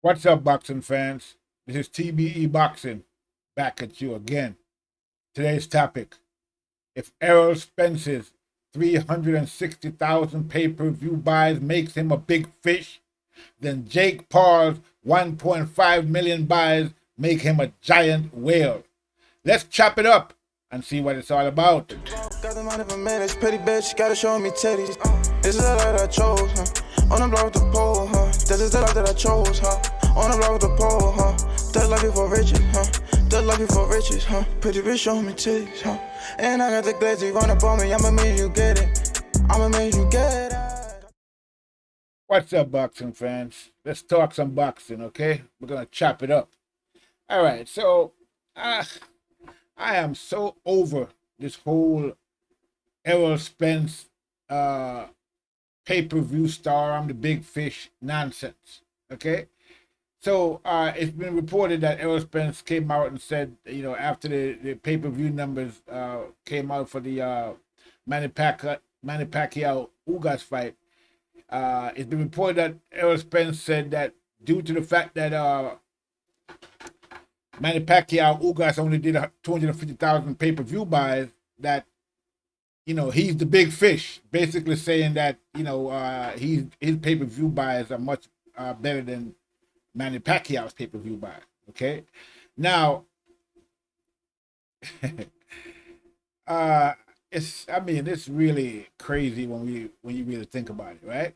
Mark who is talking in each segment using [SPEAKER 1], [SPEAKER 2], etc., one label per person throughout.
[SPEAKER 1] What's up, boxing fans? This is TBE Boxing back at you again. Today's topic: if Errol Spence's 360,000 pay-per-view buys makes him a big fish, then Jake Paul's 1.5 million buys make him a giant whale. Let's chop it up and see what it's all about.
[SPEAKER 2] Got the money for minutes, pretty bitch, gotta show me titties. This is the life that I chose, huh? On the block with the pole, huh? This is the life that I chose, huh? On the block with the pole, huh? That life before riches, huh? That life before riches, huh? Pretty bitch, show me titties, huh? And I got the glazzy run up on me, I'ma make you get it. I'ma make you get it.
[SPEAKER 1] What's up, boxing fans? Let's talk some boxing, okay? We're gonna chop it up. All right, so I am so over this whole Errol Spence pay-per-view star, I'm the big fish nonsense. Okay. So it's been reported that Errol Spence came out and said, after the pay-per-view numbers came out for the Manny Pacquiao Ugas fight, it's been reported that Errol Spence said that due to the fact that Manny Pacquiao Ugas only did 250,000 pay-per-view buys, that he's the big fish, basically saying that his pay-per-view buys are much better than Manny Pacquiao's pay-per-view buys. Okay, now uh, it's really crazy when you really think about it, right?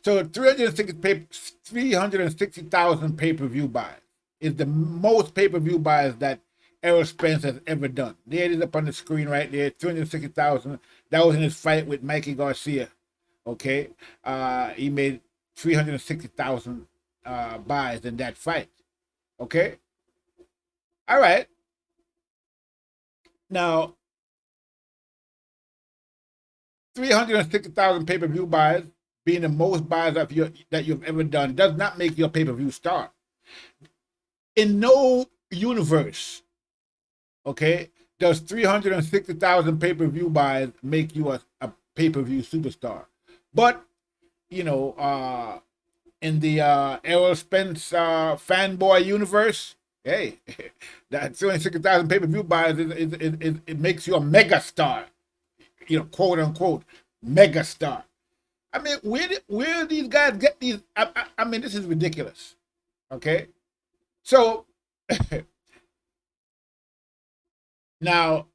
[SPEAKER 1] So 360,000 pay-per-view buys is the most pay-per-view buys that Errol Spence has ever done. There it is up on the screen right there, 360,000. That was in his fight with Mikey Garcia. Okay, he made 360,000 buys in that fight. Okay, all right. Now 360,000 pay-per-view buys being the most buys that you've ever done does not make you a pay-per-view star. In no universe, okay, does 360,000 pay-per-view buys make you a pay-per-view superstar. But, in the Errol Spence fanboy universe, hey, that 360,000 pay-per-view buys, it makes you a mega star, quote unquote, mega star. I mean, where do these guys get these? I mean, this is ridiculous. Okay, so now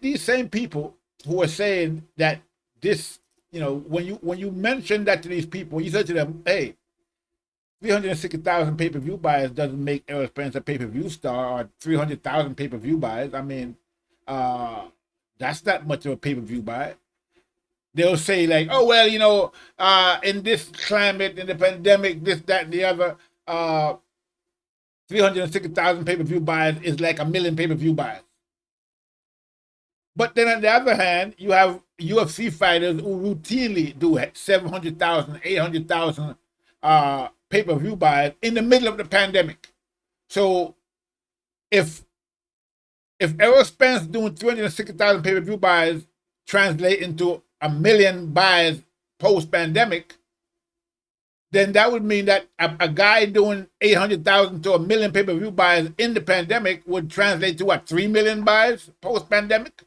[SPEAKER 1] these same people who are saying that this, when you mention that to these people, you say to them, hey, 360,000 pay-per-view buys doesn't make Errol Spence a pay-per-view star, or 300,000 pay-per-view buys. I mean, that's not much of a pay-per-view buy. They'll say like, oh well, in this climate, in the pandemic, this, that, and the other, 360,000 pay-per-view buys is like a million pay-per-view buys. But then on the other hand, you have UFC fighters who routinely do 700,000, 800,000 pay-per-view buys in the middle of the pandemic. So if Errol Spence doing 360,000 pay-per-view buys translate into a million buys post-pandemic, then that would mean that a guy doing 800,000 to a million pay-per-view buys in the pandemic would translate to what, 3 million buys post-pandemic?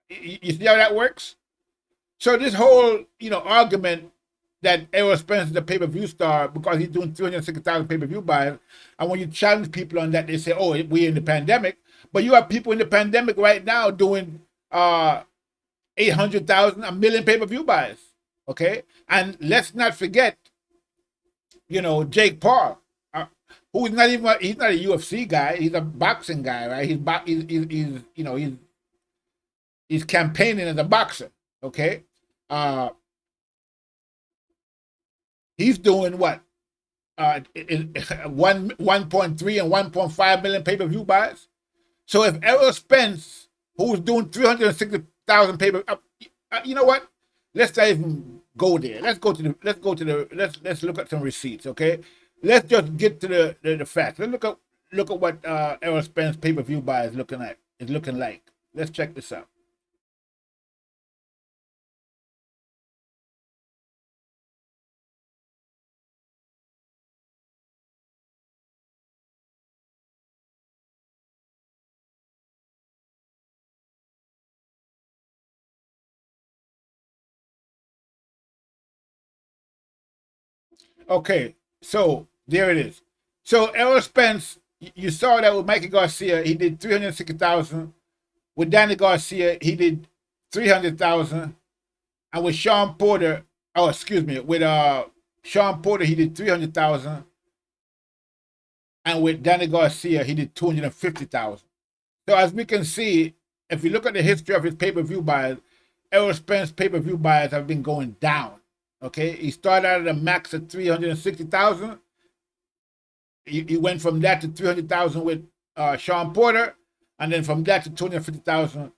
[SPEAKER 1] You see how that works? So this whole, argument that Errol Spence is a pay-per-view star because he's doing 360,000 pay-per-view buys, and when you challenge people on that, they say, oh, we're in the pandemic. But you have people in the pandemic right now doing 800,000, a million pay-per-view buys. Okay? And let's not forget, Jake Paul, who's he's not a UFC guy, he's a boxing guy, right? He's campaigning as a boxer. Okay? He's doing what? 1.3 and 1.5 million pay-per-view buys. So if Errol Spence, who's doing 360,000 you know what? Let's not even go there. Let's look at some receipts, okay? Let's just get to the facts. Let's look at what Errol Spence pay-per-view buy is looking like. Let's check this out. Okay, so there it is. So Errol Spence, you saw that with Mikey Garcia, he did 360,000. With Danny Garcia, he did 300,000. And with Sean Porter, oh excuse me, with Sean Porter, he did 300,000. And with Danny Garcia, he did 250,000. So as we can see, if you look at the history of his pay-per-view buys, Errol Spence pay-per-view buys have been going down. Okay, he started out at a max of 360,000. He went from that to 300,000 with Sean Porter, and then from that to 250,000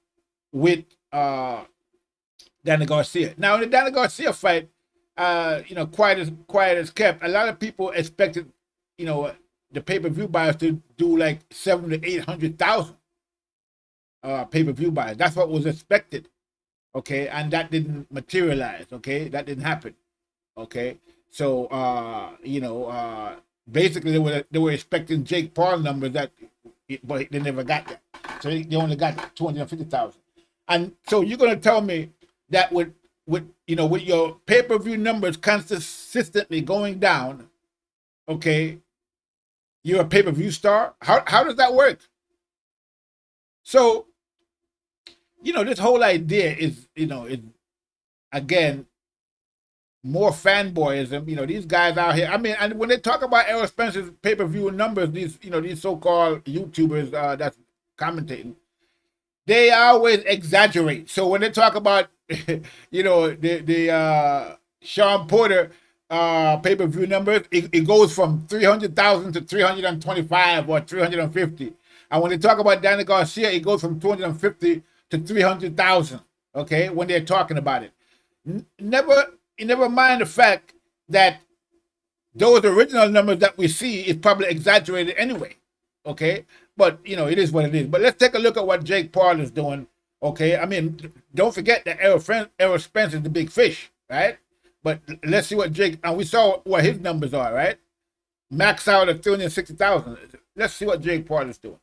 [SPEAKER 1] with Danny Garcia. Now in the Danny Garcia fight, quiet as kept. A lot of people expected, the pay-per-view buyers to do like 700,000 to 800,000 pay-per-view buyers. That's what was expected. Okay, and that didn't materialize. Okay, that didn't happen. Okay, so basically they were expecting Jake Paul numbers but they never got that. So they only got 250,000. And so you're gonna tell me that with your pay-per-view numbers consistently going down, okay, you're a pay-per-view star? How does that work? So, this whole idea is again more fanboyism. These guys out here. I mean, and when they talk about Errol Spence's pay-per-view numbers, these so-called YouTubers that's commentating, they always exaggerate. So when they talk about the Sean Porter pay-per-view numbers, it goes from 300,000 to 325 or 350. And when they talk about Danny Garcia, it goes from 250 to 300,000. Okay, when they're talking about it, never mind the fact that those original numbers that we see is probably exaggerated anyway. Okay, but it is what it is. But let's take a look at what Jake Paul is doing. Okay, I mean, don't forget that Errol Spence is the big fish, right? But let's see what Jake, and we saw what his numbers are, right? Max out at 360,000. Let's see what Jake Paul is doing.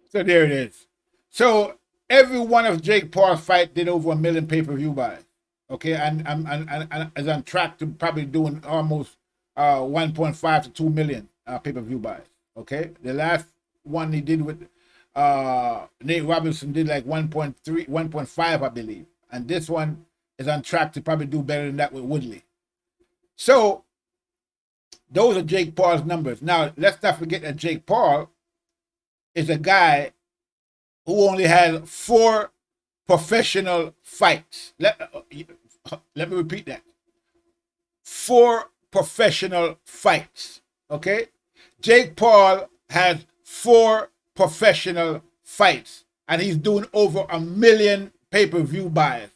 [SPEAKER 1] So there it is. So every one of Jake Paul's fight did over 1 million pay-per-view buys. Okay, and as on track to probably doing almost 1.5 to 2 million pay-per-view buys. Okay, the last one he did with Nate Robinson did like 1.3, 1.5, I believe, and this one is on track to probably do better than that with Woodley. So those are Jake Paul's numbers. Now let's not forget that Jake Paul is a guy who only has 4 professional fights. Let me repeat that. 4 professional fights. Okay? Jake Paul has 4 professional fights, and he's doing over 1 million pay-per-view buys.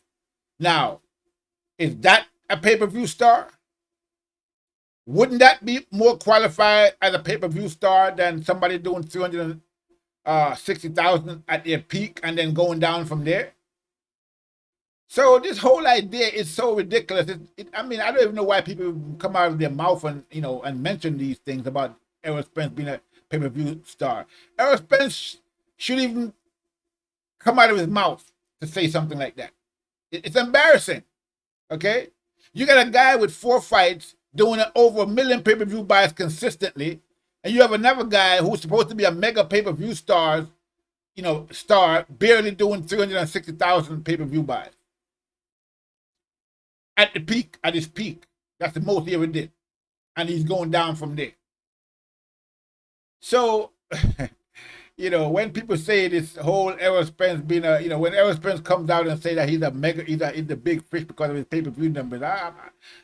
[SPEAKER 1] Now, is that a pay-per-view star? Wouldn't that be more qualified as a pay-per-view star than somebody doing 360,000 at their peak and then going down from there? So this whole idea is so ridiculous. I mean, I don't even know why people come out of their mouth and and mention these things about Errol Spence being a pay-per-view star. Errol Spence should even come out of his mouth to say something like that. It's embarrassing. Okay, you got a guy with 4 fights doing over 1 million pay-per-view buys consistently, and you have another guy who's supposed to be a mega pay-per-view star, barely doing 360,000 pay-per-view buys. At his peak. That's the most he ever did. And he's going down from there. So, when people say this whole Errol Spence being when Errol Spence comes out and say that he's the big fish because of his pay-per-view numbers, all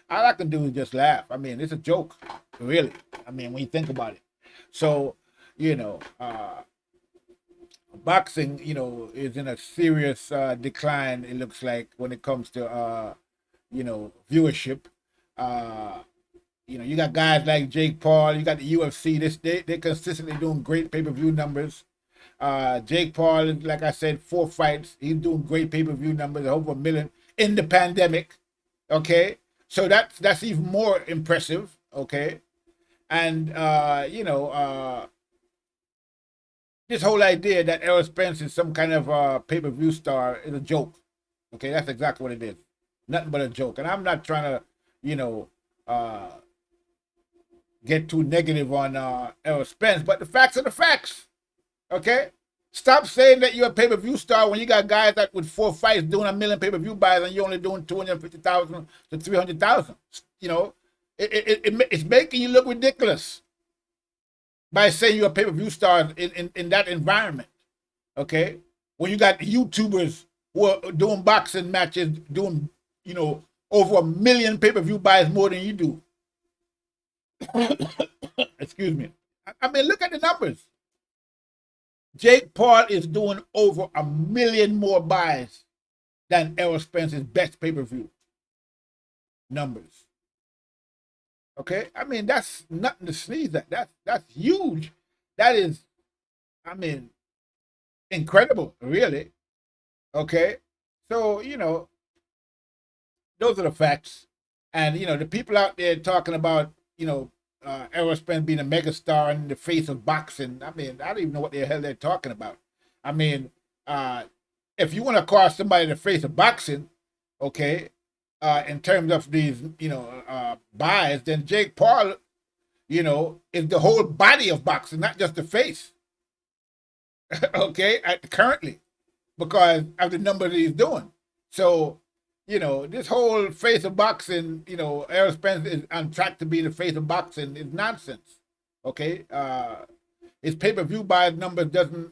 [SPEAKER 1] I can do is just laugh. I mean, it's a joke, really. I mean, when you think about it. So, boxing, is in a serious decline, it looks like, when it comes to viewership. You know, you got guys like Jake Paul, you got the UFC. They're consistently doing great pay-per-view numbers. Jake Paul, like I said, 4 fights. He's doing great pay-per-view numbers, over 1 million in the pandemic. Okay, so that's even more impressive. Okay, and this whole idea that Errol Spence is some kind of pay-per-view star is a joke. Okay, that's exactly what it is. Nothing but a joke. And I'm not trying to, get too negative on Errol Spence, but the facts are the facts. Okay? Stop saying that you're a pay-per-view star when you got guys that with 4 fights doing 1 million pay-per-view buys and you're only doing 250,000 to 300,000. You know, it's making you look ridiculous by saying you're a pay-per-view star in that environment. Okay? When you got YouTubers who are doing boxing matches, doing, over 1 million pay-per-view buys more than you do. Excuse me. I mean, look at the numbers. Jake Paul is doing over 1 million more buys than Errol Spence's best pay-per-view numbers. Okay? I mean, that's nothing to sneeze at. That's huge. That is, I mean, incredible, really. Okay? So, those are the facts. And, the people out there talking about, Errol Spence being a megastar in the face of boxing. I mean, I don't even know what the hell they're talking about. I mean, if you want to call somebody the face of boxing, okay, in terms of these, buys, then Jake Paul, is the whole body of boxing, not just the face. Okay, currently, because of the numbers he's doing. So, this whole face of boxing, Errol Spence is on track to be the face of boxing is nonsense. Okay, his pay-per-view buy numbers doesn't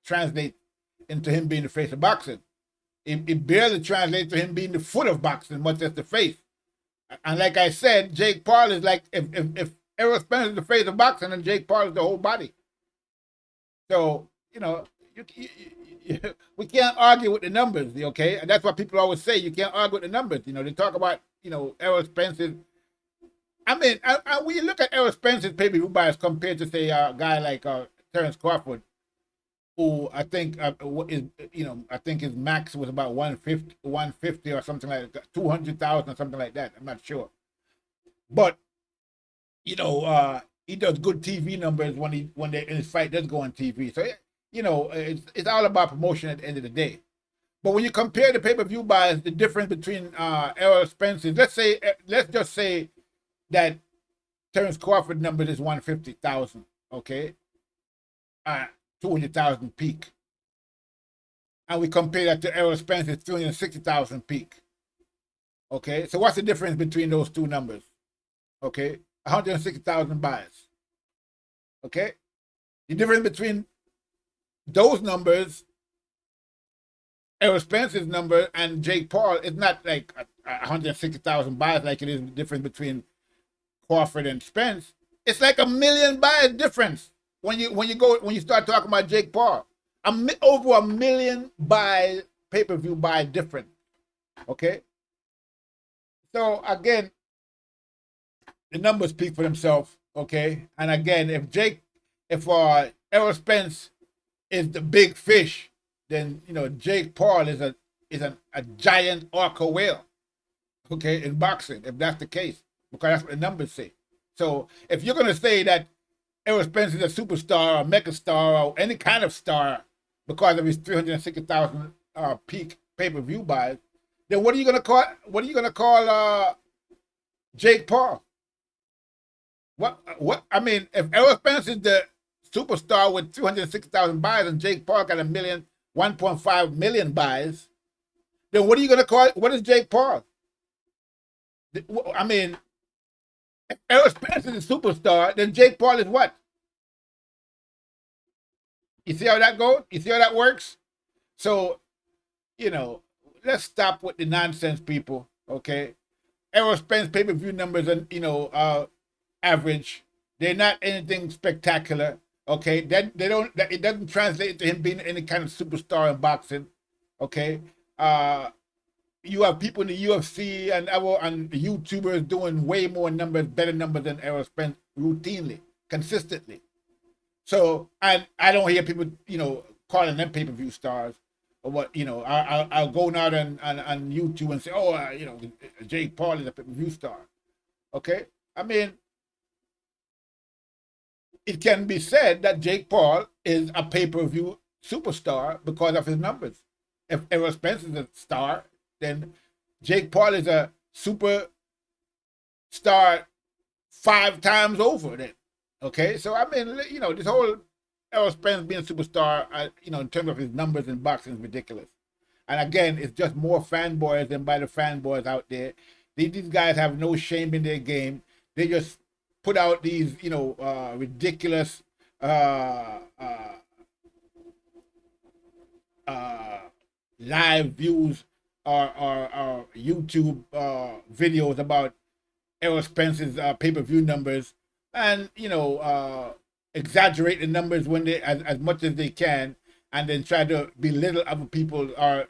[SPEAKER 1] translate into him being the face of boxing. It barely translates to him being the foot of boxing, much as the face. And like I said, Jake Paul is like if Errol Spence is the face of boxing, then Jake Paul is the whole body. So we can't argue with the numbers, okay? And that's what people always say. You can't argue with the numbers. They talk about, Errol Spence's. I mean, when you look at Errol Spence's pay-per-view buys compared to, say, a guy like Terence Crawford, who I think I think his max was about 150 or something like that, 200,000 or something like that. I'm not sure. But, he does good TV numbers when his fight does go on TV. So, it's all about promotion at the end of the day. But when you compare the pay-per-view buys, the difference between Errol Spence's, let's just say that Terence Crawford numbers is 150,000, okay? 200,000 peak. And we compare that to Errol Spence's 360,000 peak. Okay? So what's the difference between those two numbers? Okay? 160,000 buys. Okay? The difference between those numbers, Errol Spence's number and Jake Paul, is not like 160,000 buys like it is the difference between Crawford and Spence. It's like 1 million buys difference when you start talking about Jake Paul. Over 1 million buy pay-per-view buy difference. Okay? So again, the numbers speak for themselves. Okay? And again, if Errol Spence is the big fish, then Jake Paul is a giant orca whale, okay, in boxing, if that's the case, because that's what the numbers say. So if you're gonna say that Errol Spence is a superstar or megastar or any kind of star because of his 360,000 peak pay-per-view buys, then what are you gonna call Jake Paul? What I mean, if Errol Spence is the superstar with 260,000 buys and Jake Paul got 1.5 million buys, then what are you going to call it? What is Jake Paul? I mean, if Errol Spence is a superstar, then Jake Paul is what? You see how that goes? You see how that works? So, let's stop with the nonsense, people, okay? Errol Spence pay-per-view numbers are, average. They're not anything spectacular. Okay, it doesn't translate to him being any kind of superstar in boxing. Okay, you have people in the UFC and the YouTubers doing way more numbers, better numbers than Errol Spence routinely, consistently. So, and I don't hear people, calling them pay-per-view stars or what, I'll go now on YouTube and say, oh, Jake Paul is a pay-per-view star. Okay. I mean, it can be said that Jake Paul is a pay-per-view superstar because of his numbers. If Errol Spence is a star, then Jake Paul is a superstar 5 times over then. Okay, so I mean, this whole Errol Spence being a superstar, in terms of his numbers in boxing is ridiculous. And again, it's just more fanboys than by the fanboys out there. These guys have no shame in their game. They just put out these, ridiculous live views or YouTube videos about Errol Spence's pay-per-view numbers, and exaggerate the numbers when they as much as they can, and then try to belittle other people or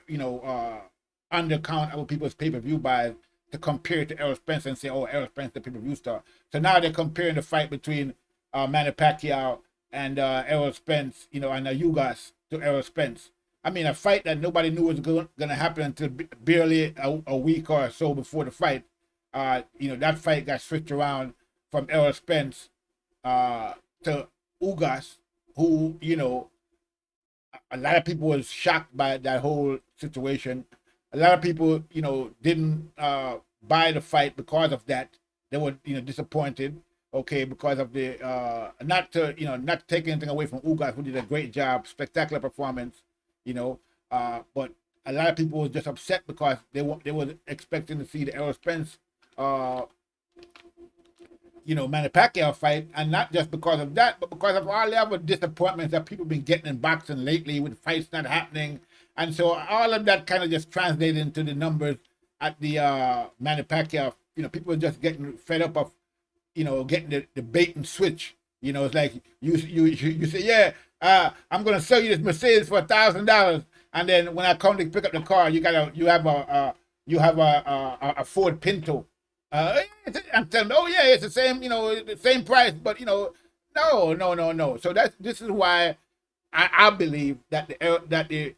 [SPEAKER 1] undercount other people's pay-per-view buys to compare it to Errol Spence and say, oh, Errol Spence the pay-per-view star. So now they're comparing the fight between Manny Pacquiao and Errol Spence, and Ugas to Errol Spence. I mean, a fight that nobody knew was going to happen until barely a week or so before the fight. That fight got switched around from Errol Spence to Ugas, who, a lot of people was shocked by that whole situation. A lot of people, didn't buy the fight because of that. They were, disappointed, okay, because of the not taking anything away from Ugas, who did a great job, spectacular performance, but a lot of people was just upset because they were expecting to see the Errol Spence Manny Pacquiao fight, and not just because of that, but because of all the other disappointments that people been getting in boxing lately with fights not happening. And so all of that kind of just translated into the numbers at the Manny Pacquiao. People are just getting fed up of, getting the bait and switch. It's like you say, yeah, I'm gonna sell you this Mercedes for $1,000, and then when I come to pick up the car, you have a Ford Pinto. I'm telling them, oh yeah, it's the same, the same price, but no. So this is why I believe that the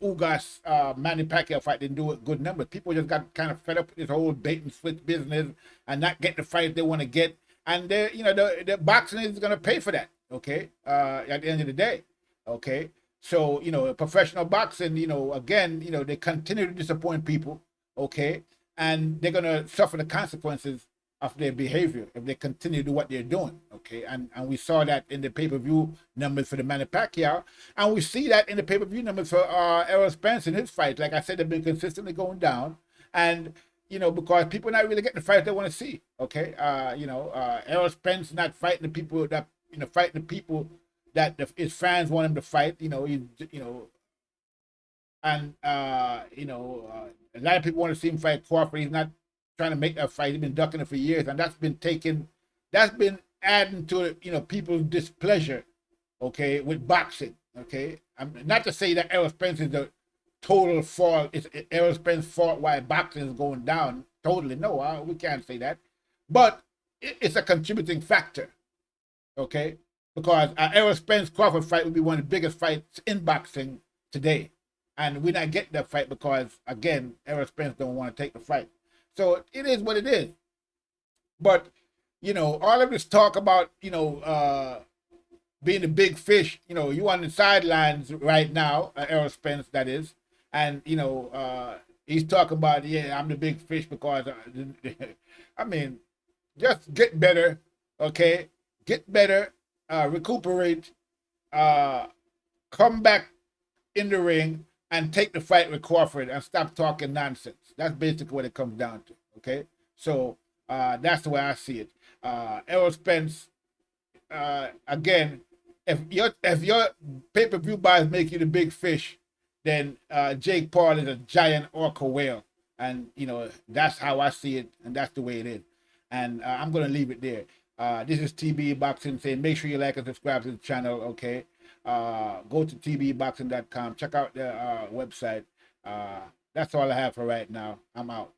[SPEAKER 1] Ugas Manny Pacquiao fight didn't do good numbers. People just got kind of fed up with this whole bait and switch business and not get the fight they want to get, and the boxing is going to pay for that. Okay, at the end of the day, okay. So professional boxing, again, they continue to disappoint people. Okay. And they're going to suffer the consequences of their behavior if they continue to do what they're doing, okay? And we saw that in the pay-per-view numbers for the Manny Pacquiao, and we see that in the pay-per-view numbers for Errol Spence in his fight. Like I said, they've been consistently going down, and because people are not really getting the fight they want to see, okay? Errol Spence not fighting the people that fighting the people that his fans want him to fight. And a lot of people want to see him fight Crawford. He's not trying to make that fight. He's been ducking it for years, and that's been adding to people's displeasure, okay, with boxing. Okay, not to say that Errol Spence is the total fault. It's Errol Spence's fault why boxing is going down. Totally, no, we can't say that, but it's a contributing factor. Okay, because Errol Spence Crawford fight would be one of the biggest fights in boxing today. And we're not getting that fight because, again, Errol Spence don't want to take the fight. So it is what it is. But, all of this talk about, being a big fish, you on the sidelines right now, Errol Spence, that is. And, he's talking about, yeah, I'm the big fish because, I mean, just get better, okay? Get better, recuperate, come back in the ring, and take the fight with Crawford and stop talking nonsense. That's basically what it comes down to, okay? So that's the way I see it. Errol Spence, again, if your pay-per-view buys make you the big fish, then Jake Paul is a giant orca whale. And, that's how I see it, and that's the way it is. And I'm going to leave it there. This is TBE Boxing saying make sure you like and subscribe to the channel, okay? Go to tbeboxing.com. Check out the website. That's all I have for right now. I'm out.